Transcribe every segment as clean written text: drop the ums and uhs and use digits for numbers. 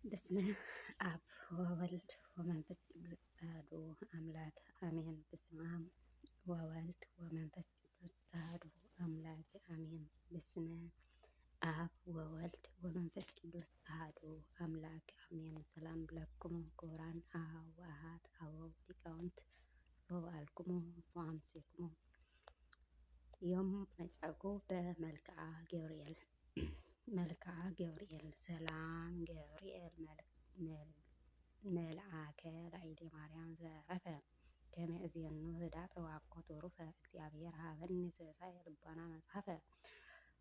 በስመ አብ ወወልድ ወመንፈስ ቅዱስ አሐዱ አምላክ አሜን። በስመ አብ ወወልድ ወመንፈስ ቅዱስ አሐዱ አምላክ አሜን። በስመ አብ ወወልድ ወመንፈስ ቅዱስ አሐዱ አምላክ አሜን። ሰላም ብለክሙ ክቡራን አኀዋት አበው ሊቃውንት ወአልክሙ ወአምሴክሙ ዮም መጻጉ በመልክዓ ገብርኤል ሰላም ገብርኤል መልአከ ላዕሌ ማርያም ዘረፈ ከመ እዜኑ ህዳጠ ወአኮቶ ሩፈ እግዚአብሔር ሀበኒ ስእሳየ ልቦና መጽሐፈ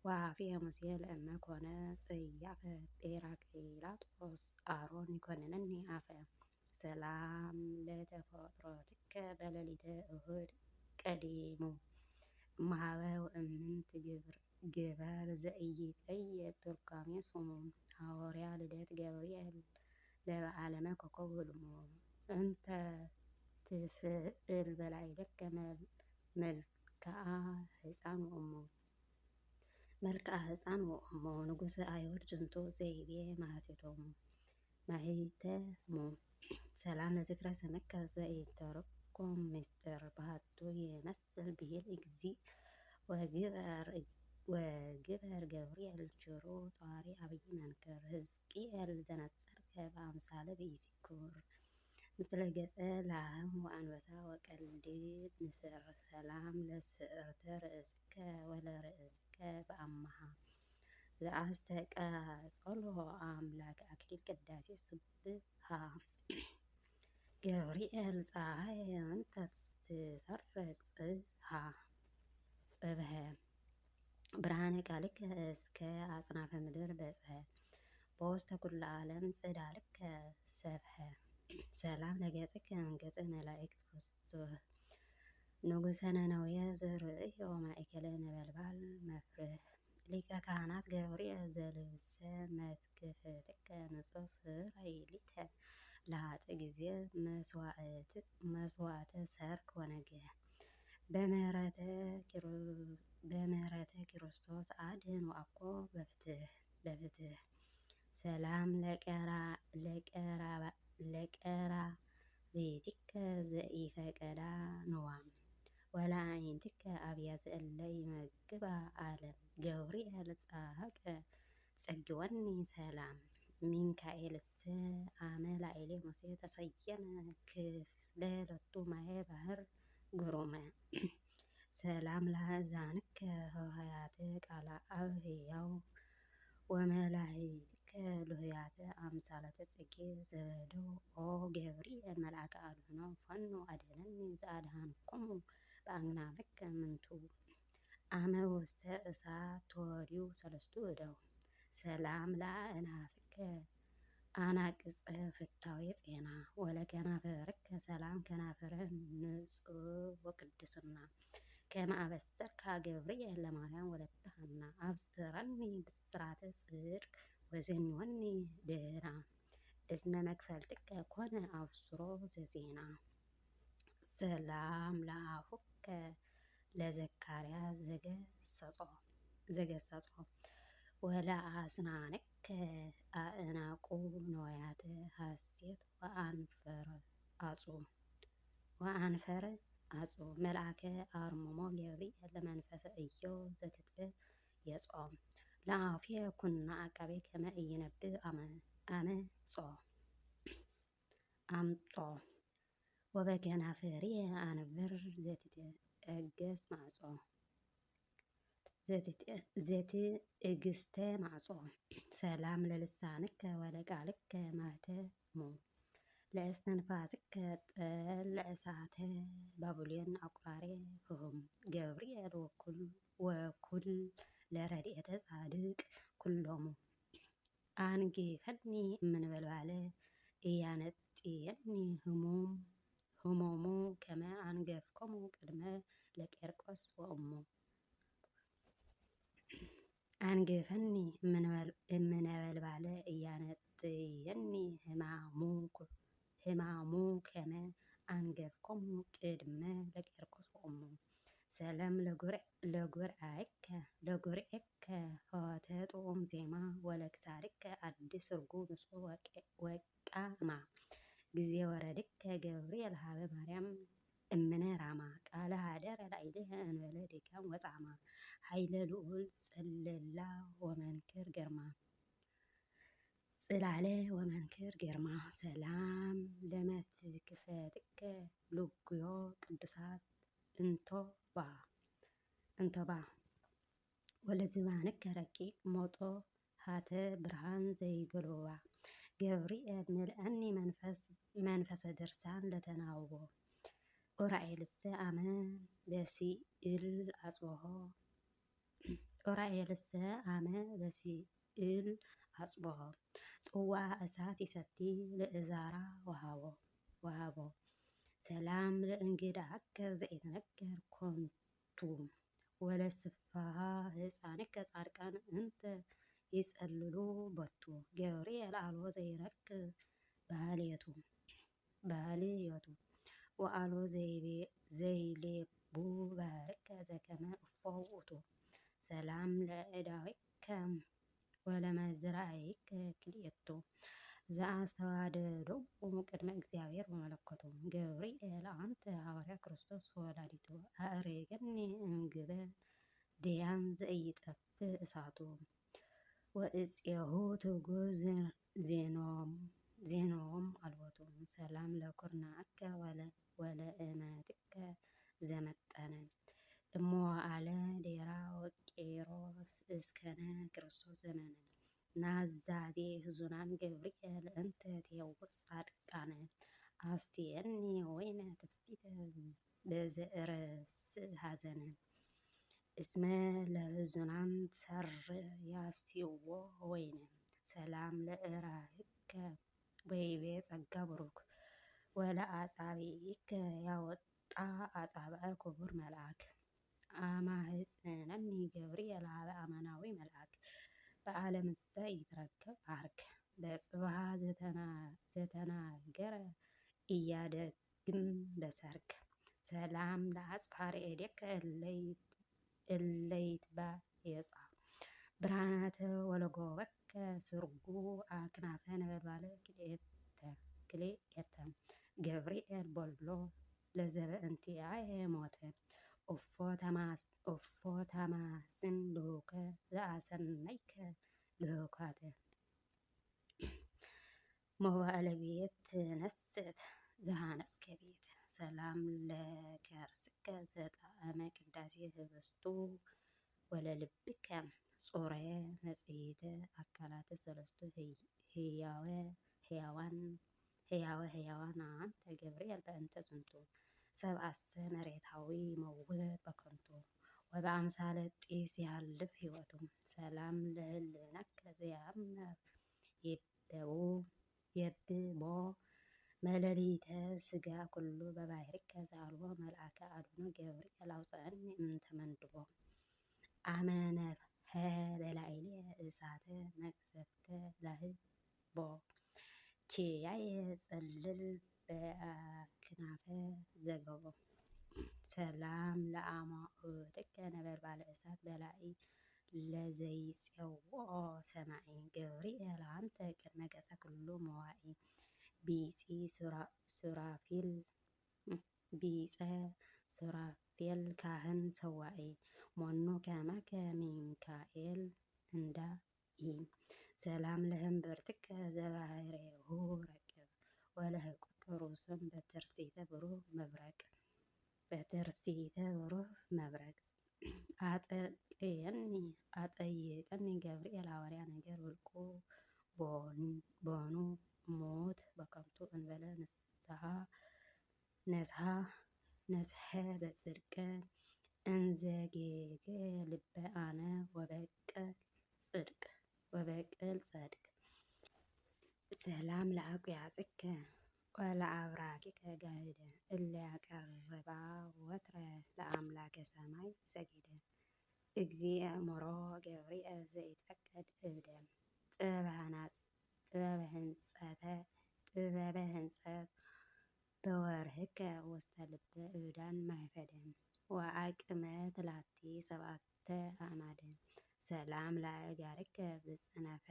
ወአፌ ሙሴ ለእመ ኮነ ጽያፈ ጴራቅሊጦስ አሮን ይኰንነኒ አፈ ሰላም ለተፈጥሮትከ በሌሊተ እሁድ ቀዲሙ እምኀበ ወእምንት ግበር ዘኢይትጠየቅ ትርጓሜ ስሙ ሐዋርያ ልደት ገብርኤል ለበዓለመ ኮከብ ህልሙ እንተ ትስእል በላዕሌከ መልክዓ ሕፃን ወእሞ ንጉሠ አይሁድ ዝንቱ ዘይቤ ማኅተሙ ሰላም ለዝክረ ስምከ ዘኢተረጐም ምስጢር ባሕቱ ይመስል ብሂል እግዚእ ወግበር ገብርኤል ጭሩ ጸዋሪ አብይ መንክር ሕዝቅኤል ዘነጸርከ በአምሳለ ብእሲ ክቡር ምስለ ገጸ ላህም ወአንበሳ ወቀልዲብ ንስር ሰላም ለስዕርተ ርእስከ ወለርእስከ በአምሃ ዘአስተቃጸሎ አምላክ አክሊል ቅዳሴ ስብሐ ገብርኤል ፀሐየ እንተ ትሰረቅ ጽብሐ ብርሃነ ቃልከ እስከ አጽናፈ ምድር በጽሐ በውስተ ኩሉ ዓለም ጽዳልከ ሰፍሐ ሰላም ለገጽከ እምገጸ መላእክት ፍሱህ ንጉሠ ነነዌ ዘርእዮ ማእከለ ነበልባል መፍርህ ሊቀ ካህናት ገብርኤል ዘልብሰ መትክፍትከ ንጹሕ ስራይ ሊተ ለኃጥእ ጊዜ መስዋዕተ ሰርክ ወነግህ በምሕረተ ክርስቶስ አድኅን ወአኮ በፍትሕ ሰላም ለቀራቤትከ ዘኢፈቀዳ ንዋም ወለአዕይንቲከ አብያተ እለ ይመግባ ዓለም ገብርኤል ጸሐቀ ጸግወኒ ሰላም ሚካኤልሰ አመ ላዕሌ ሙሴ ተሰየመ ክፍለ ሎቱ ማየ ባሕር ጉሩመ ሰላም ለአእዛንከ ሆሄያተ ቃለ አብ ሕያው ወመላእክቲከ ሉህያተ አምሳለተ ጽጌ ዘበደው ኦ ገብርኤል መልአከ አድኅኖ ፈኑ አድኅነኒ ዘአድኀንክሙ በአዕናፍከ ምንቱ አመ ውስተ እሳት ተወዲው ሰለስቱ እደው ሰላም ለአእናፍከ አናቅጸ ፍታዌ ፄና ወለከናፍርከ ሰላም ከናፍረ ንጹሕ ወቅድስና ከመ አበሰርከ ገብርኤል ለማርያም ወለተ ሐና አብስረኒ ብስራተ ጽድቅ ወዘንወኒ ድኅራ እስመ መክፈልትከ ኮነ አብስሮ ዘዜና ሰላም ለአፉከ ለዘካርያስ ዘገሰጾ ወለአስናንከ አእናቁ ንዋያተ ሐሴት ወአንፈረ አጹም መልአከ አርምሞ ገብርኤል ለመንፈሰ ኢዮብ ዘትጥል የጾም ለአፍየ ኩና አቃቤ ከመ ኢይነብብ አምጾ ወበከናፍርየ አንብር ዘትእግስተ ማዕጾ ሰላም ለልሳንከ ወለቃልከ ማኅተሙ ለእስትንፋስከ ጠል ለእሳተ ባቢሎን አቁራሬ ፍሁም ገብርኤል ወኩል ለረድኤተ ጻድቅ ኩሎሙ አንጊፈኒ እምነበልባለ እያነጥየኒ ህሞሙ ከመ አንገፍኮሙ ቅድመ ለቄርቆስ ወእሙ አንግፈኒ እምነበልባለ እያነጥየኒ ህማሙ ከመ አንገፍኮሙ ቅድመ ለቄርቆስ ወእሙ ሰላም ለጉርኤከ ሆተ ጡዑም ዜማ ወለክሳድከ ወረድከ አዲስ ርጉም ንጹሕ ወቃማ ጊዜ ወረድከ ገብርኤል ሀበ ማርያም እምነ ራማ ቃለ ሀደረ ላዕሌሃ እንበለ ድካም ወጻማ ኃይለ ልዑል ጽልላ ወመንክር ግርማ ጽላለ ወመንክር ግርማ ሰላም ለመትክፈትከ ልጉዮ ቅዱሳት እንቶባ ወለዝባንከ ረቂቅ ሞጦ ሃተ ብርሃን ዘይገሎባ ገብርኤል ምልአኒ መንፈሰ ድርሳን ለተናውቦ ኡራኤልሰ አመ በሲእል አጽብሖ ኡራኤልሰ አመ በሲእል አጽብሖ ጽዋ እሳት ይሰቲ ለእዛራ ወሃቦ ሰላም ለእንግዳከ ዘኢትነገር ኮንቱ ወለስፋሃ ህፃንከ ጻድቃን እንተ ይጸልሉ ቦቱ ገብርኤል አልቦ ዘይረክብ ባህልየቱ ወአልቦ ዘይሌቡ ባህርከ ዘከመ እፎ ውእቱ ሰላም ለእዳዊከ ወለመዝራእይከ ክልኤቱ ዘአስተዋደዶሙ ቅድመ እግዚአብሔር ወመለኮቱ ገብርኤል አንተ ሐዋርያ ክርስቶስ ወላዲቱ አእሬገኒ እምግበ ድያን ዘኢጠፍእ እሳቱ ወእፄሁ ትጉህ ዜኖም አልቦቱ ሰላም ለኩርናከ ወለእመትከ ዘመጠነ እሞዋአለ ዴራ ወቄሮስ እስከነ ክርስቶስ ዘመነ ናዛዜ ህዙናን ገብርኤል እንተ ትየውስ ጻድቃነ አስቴኒ ወይነ ትፍሲተ ለዘእረስእ ሐዘነ እስመ ለህዙናን ሰር ያስቲዎ ወይነ ሰላም ለእራህከ ወይቤ ጸጋ ብሩክ ወለአጻብዕከ ያወጣ አጻብዐ ክቡር መልአክ አማህፀነኒ ገብርኤል ሀበ አማናዊ መልአክ በዓለምሰ ይትረከብ አርክ በጽብሃ ዘተናገረ እያደግም ለሰርክ ሰላም ለአጽፋር ኤዴከ እለይትባ የጻ ብርሃናተ ወለጎበከ ስርጉ አክናፈ ነበልባለ ክልኤተ ገብርኤል ቦሎ ለዘበእንቲአየ ሞተ እፎ ተማስን ልሁከ ዘአሰነይከ ልሁካተ መዋዕለ ቤት ነስት ዘሃነጽከ ቤት ሰላም ለከርስከ ዘጣዕመ ቅዳሴ ህብስቱ ወለልብከ ጾረየ መጽሔተ አካላተ ሰለስቱ ህያዋን አንተ ገብርኤል በእንተ ዝንቱ ሰብአሰ መሬታዊ መውህ በከንቱ ወበአምሳለ ጢስ ያህልፍ ህይወቱ ሰላም ለህልናከ ዘያምር የብቦ መለሊተ ስጋ ኩሉ በባህርከ ዘአልቦ መልአከ አድኖ ገብርኤል አውፅአኒ እምተመንድቦ አመነፍሐ በላዕሌየ እሳተ መቅሰፍተ ላህቦ ኪያየ ጸልል በአክናፈ ዘገቦ ሰላም ለአማኡትከ ነበልባለ እሳት በላዒ ለዘይፄውኦ ሰማይ ገብርኤል አንተ ቅድመ ገጸ ኩሉ መዋዒ ቢጸ ሱራፌል ካህን ሰዋዒ ሞኑ ከመከ ሚካኤል እንዳኢ ሰላም ለህንብርትከ ዘባህሬሁ ረቅብ ወለህቁከ ሩስም በትርሲተ ብሩህ መብረቅ አጠይቀኒ ገብርኤል ሐዋርያ ነገር ውልቁ ቦኑ ሞት በከንቱ እንበለ ነስሐ በጽድቅ እንዘጌገ ልበ አነ ወበቅል ጸድቅ ሰላም ለአቁያጽከ ወለአብራኪከ ጋህደ እለ ያቀርባ ወትረ ለአምላከ ሰማይ ሰጊደ እግዚእ ሞሮ ገብርኤል ዘይትፈቀድ እብደ ጥበበ ህንጸት በወርህከ ውስተ ልበ እብዳን ማይፈደ ወአቅመ ትላቲ ሰብአተ አማደ ሰላም ለአእጋርከ ብጽነፈ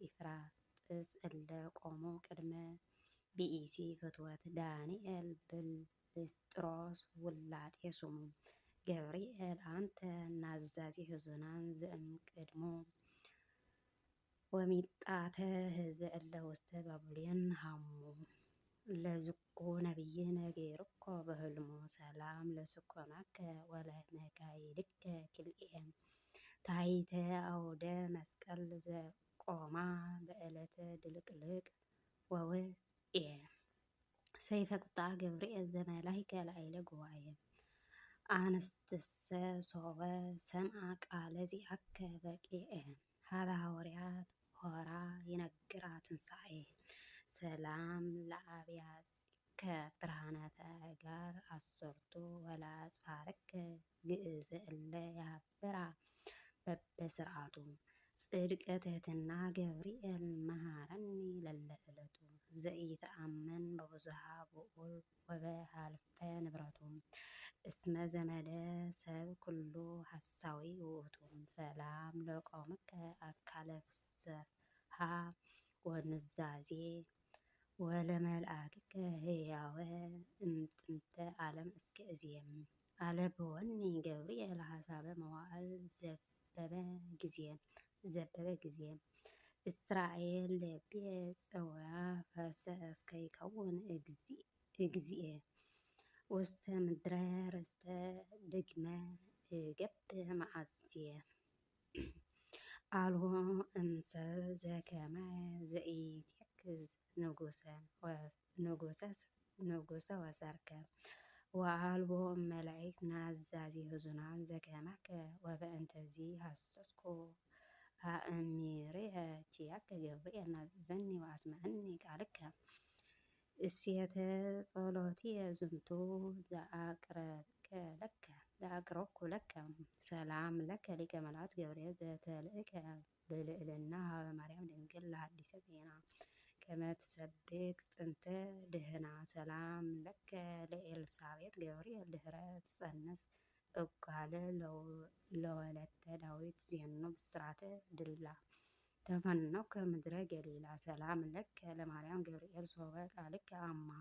ኢፍራጥስ እለ ቆሙ ቅድመ ብኢሲ ፍትወት ዳንኤል ብልስጥሮስ ውላጤ ስሙ ገብርኤል አንተ ናዛዚ ሕዙናን ዘእምቅድሞ ወሚጣተ ህዝበ እለ ውስተ ባቢሎን ሃሙ ለዝኩ ነቢይ ነጌርኮ በህልሞ ሰላም ለስኮናከ ወለመካይድከ ክልኤም ታሕተ አውደ መስቀል ዘቆማ በዕለተ ድልቅልቅ ወውእየ ሰይፈ ቁጣ ገብርኤል ዘመላይከ ላዕለ ጉባኤ አንስትሰ ሶበ ሰምዐ ቃለ ዚአከ በቂዐ ሀበ ሐዋርያት ሆራ ይነግራ ትንሣኤ ሰላም ለአብያጽከ ብርሃናተ አእጋር አሰርቱ ወለአጽፋርከ ግእዘ እለ ያብራ በበስርዓቱ ጽድቀ ትሕትና ገብርኤል መሃረኒ ለለ ዕለቱ ዘኢተአመን በብዙኃ ብዑል ወበሃልፈ ንብረቱ እስመ ዘመደ ሰብ ኩሉ ሐሳዊ ውእቱ ሰላም ለቆምከ አካለ ፍስሓ ወንዛዜ ወለመልአክከ ህያወ እምጥንተ ዓለም እስከ እዝየም አለብወኒ ገብርኤል ሐሳበ መዋዕል ዘበበ ጊዜ እስራኤል ልቤ ጽውዓ ፈርሰ እስከ ይከውን እግዚእ ውስተ ምድረ ርስተ ድግመ እገብእ መዓዝየ አልቦ እምሰብ ዘከመ ዘኢትየክዝ ንጉሰ ወሰርከ ወአልቦ እመላእክት ናዛዚ ሕዙናን ዘከመከ ወበእንተዚ ሐሰስኩ አእሚርየ ኪያከ ገብርኤል ናዘዘኒ ወአስምዐኒ ቃልከ እሴተ ጸሎትየ ዝንቱ ዘአቅረብኩ ለከ ሰላም ለከ ሊቀ መላእክት ገብርኤል ዘተልእከ ብልዕልና ሀበ ማርያም ድንግል ለሐዲሰ ዜና ከመ ትሰብክ ጥንተ ድህና ሰላም ለከ ለኤልሳቤጥ ገብርኤል ድህረ ትጸንስ እጓለ ለወለተ ዳዊት ዜኑ ብስራተ ድላ ተፈነውከ ምድረ ገሊላ ሰላም ለከ ለማርያም ገብርኤል ሶበ ቃልከ አምሃ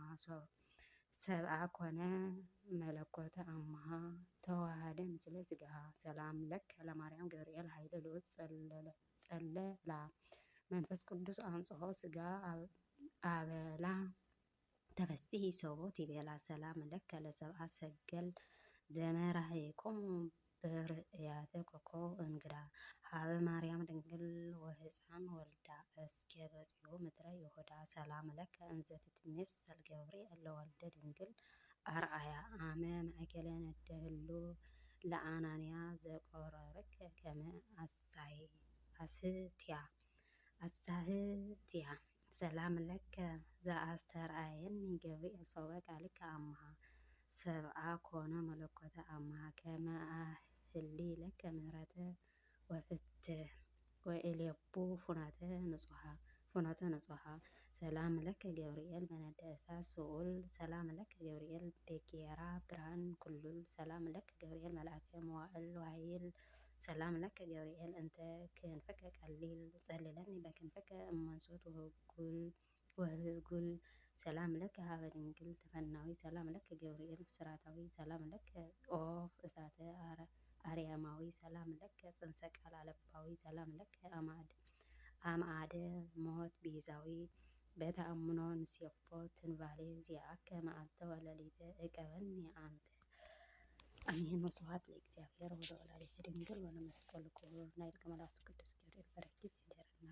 ሰብአ ኮነ መለኮተ አምሃ ተዋሃደ ምስለ ሥጋሃ ሰላም ለከ ለማርያም ገብርኤል ኃይለ ልዑል ጸለላ መንፈስ ቅዱስ አንጽሖ ሥጋ አበላ ተፈሥሒ ሶቦት ይቤላ ሰላም ለከ ለሰብአ ሰገል ዘመራህይኮሙ በርእያተ ኮከብ እንግዳ ሀበ ማርያም ድንግል ወሕፃን ወልዳ እስከ በጽዮ ምድረ ይሁዳ ሰላም ለከ እንዘ ትትሜሰል ገብርኤል ለወልደ ድንግል አርአያ አመ ማእከለ ነደ ህሉ ለአናንያ ዘቆረርክ ከመ አሳህትያ ሰላም ለከ ዘአስተርአየኒ ገብርኤል ሶበ ቃልከ አምሃ ሰብአ ኮነ መለኮተ አምሃ ከመ አህሊ ለከ ምህረተ ወፍትሕ ወኢሌቡ ፍኖተ ንጹሐ ሰላም ለከ ገብርኤል በነደ እሳት ስኡል ሰላም ለከ ገብርኤል በጌራ ብርሃን ኩሉል ሰላም ለከ ገብርኤል መልአከ መዋዕል ወኃይል ሰላም ለከ ገብርኤል እንተ ክንፈከ ቀሊል ጸልለኒ በክንፈከ እመንሱት ወህጉል ሰላም ለከ ሀበ ድንግል ተፈናዊ ሰላም ለከ ገብርኤል ብስራታዊ ሰላም ለከ ኦፍ እሳተ አርያማዊ ሰላም ለከ ጽንሰ ቃል አለባዊ ሰላም ለከ አምአደ ሞት ቤዛዊ በተአምኖ ንሴፎ ትንባሌ ዚአከ መዓልተ ወለሊተ እቀበኒ አንተ አሜን። ወስብሐት ለእግዚአብሔር ወለወላዲቱ ድንግል ወለመስቀሉ ክቡር። ናይ ሊቀ መላእክት ቅዱስ ገብርኤል በረከት ይደረና።